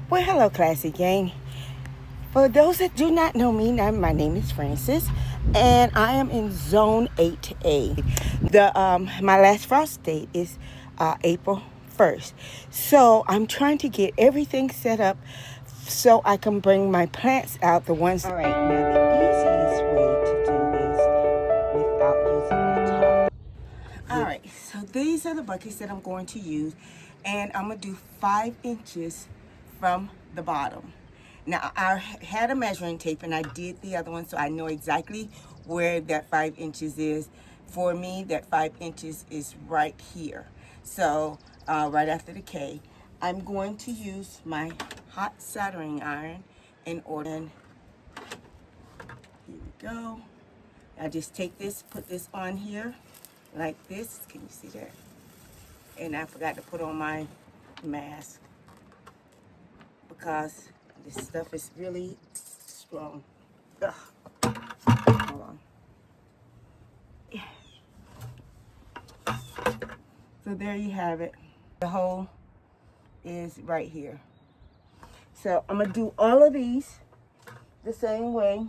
Well, hello, classy gang. For those that do not know me, my name is Francis, and I am in Zone 8A. My last frost date is April 1st. So I'm trying to get everything set up so I can bring my plants out, the ones. All right, now the easiest way to do this without using the top. All right, so these are the buckets that I'm going to use, and I'm going to do 5 inches from the bottom. Now, I had a measuring tape, and I did the other one, so I know exactly where that 5 inches is. For me, that 5 inches is right here. So, right after the K, I'm going to use my hot soldering iron in order. And here we go. I just take this, put this on here like this. Can you see that? And I forgot to put on my mask because this stuff is really strong. Ugh. Hold on. Yeah. So there you have it. The hole is right here. So I'm gonna do all of these the same way.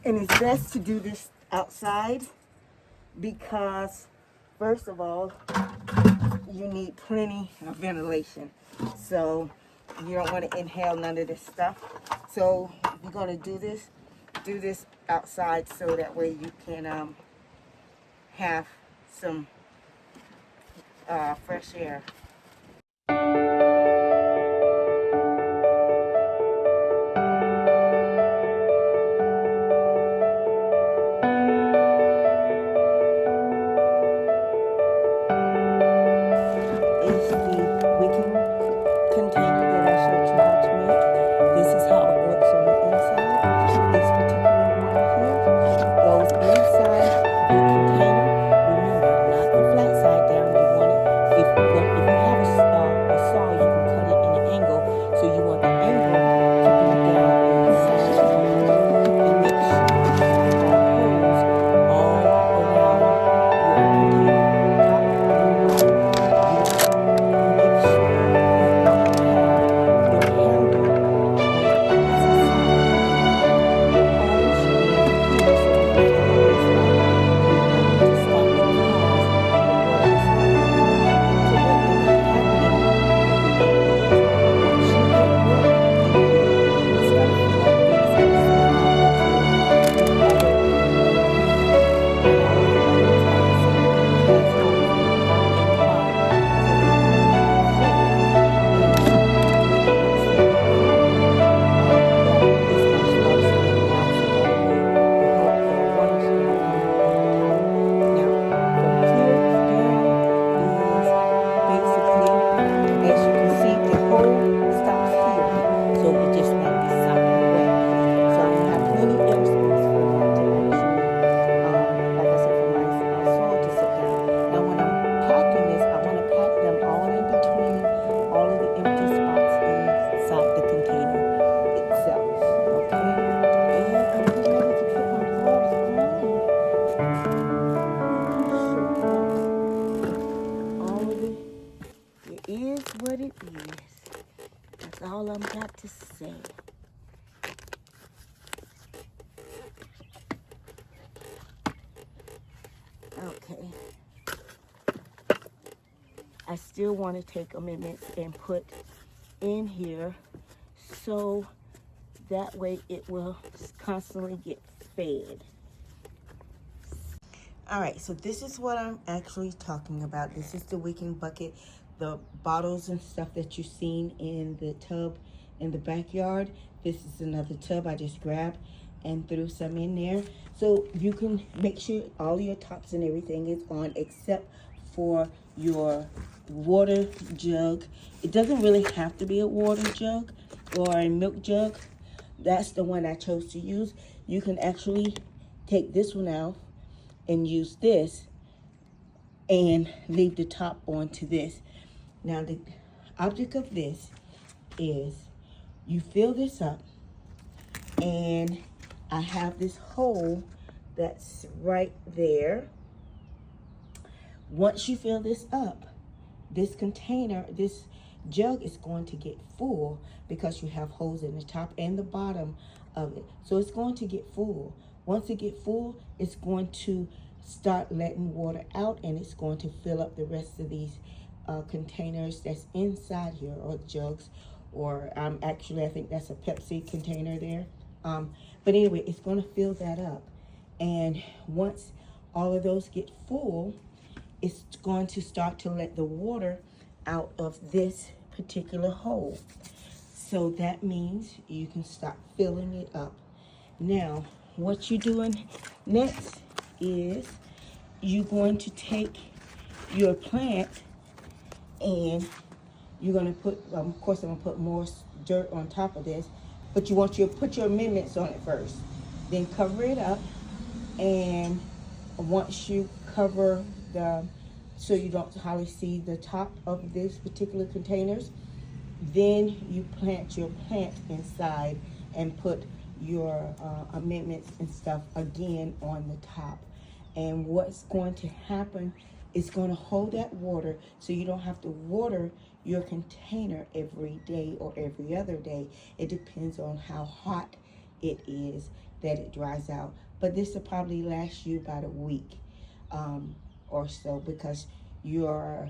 And it's best to do this outside because, first of all, you need plenty of ventilation. So you don't want to inhale none of this stuff. So if you're going to do this outside so that way you can have some fresh air. Is the wicking container that I showed you how to make. This is how it looks on the inside. This particular one here goes inside the container. Remember, not the flat side down. You want it, if you have a saw, you can cut it in an angle. So you want the angle to be down inside. And make sure you have holes all around your container, top and bottom. Make sure that you have your handle always show your computer so you can tell it it's not. You want it to stop because of the water is so what ends up happening is once you get water in here, it's going to fill up and it's going to spill out into the other container. And all of the buckets have the same thing. It has holes in the top and the bottom so they can remain full. And once they get full, that is going to start spilling out so that way the water is going to come on the top. Now, from here down is basically, as you can see, the hole stops here. So it just won't be sopping wet. So I'm going to have plenty airspace for that to actually, like I said, for my soil to sit down. Now, when I'm packing this, I want to pack them all in between all of the empty spots inside the container itself. Okay? And I'm getting ready to put my gloves on. All of it. It is what it is. That's all I've got to say. Okay. I still want to take amendments and put in here so that way it will constantly get fed. All right, so this is what I'm actually talking about. This is the wicking bucket, the bottles and stuff that you've seen in the tub in the backyard. This is another tub I just grabbed and threw some in there. So you can make sure all your tops and everything is on except for your water jug. It doesn't really have to be a water jug or a milk jug. That's the one I chose to use. You can actually take this one out and use this and leave the top onto this. Now the object of this is You fill this up, and I have this hole that's right there. Once you fill this up, this container, this jug is going to get full because you have holes in the top and the bottom of it. So it's going to get full. Once it get full, it's going to start letting water out, and it's going to fill up the rest of these containers that's inside here, or jugs, or actually I think that's a Pepsi container there. But anyway, it's going to fill that up. And once all of those get full, it's going to start to let the water out of this particular hole. So that means you can start filling it up. Now, what you're doing next is you're going to take your plant and you're going to put, of course I'm going to put more dirt on top of this, but you want you to put your amendments on it first. Then cover it up, and once you cover so you don't hardly see the top of this particular containers, then you plant your plant inside and put your amendments and stuff again on the top. And what's going to happen is going to hold that water, so you don't have to water your container every day or every other day. It depends on how hot it is that it dries out. But this will probably last you about a week or so, because your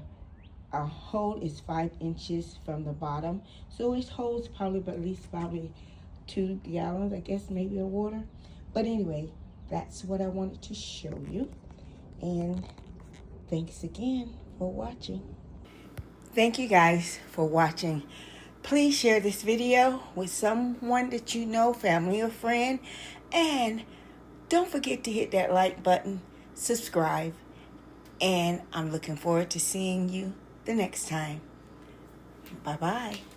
hole is 5 inches from the bottom, so it holds probably at least 2 gallons, I guess, maybe, of water. But anyway, that's what I wanted to show you, and thanks again for watching. Thank you guys for watching. Please share this video with someone that you know, family or friend, and don't forget to hit that like button, subscribe, and I'm looking forward to seeing you the next time. Bye-bye.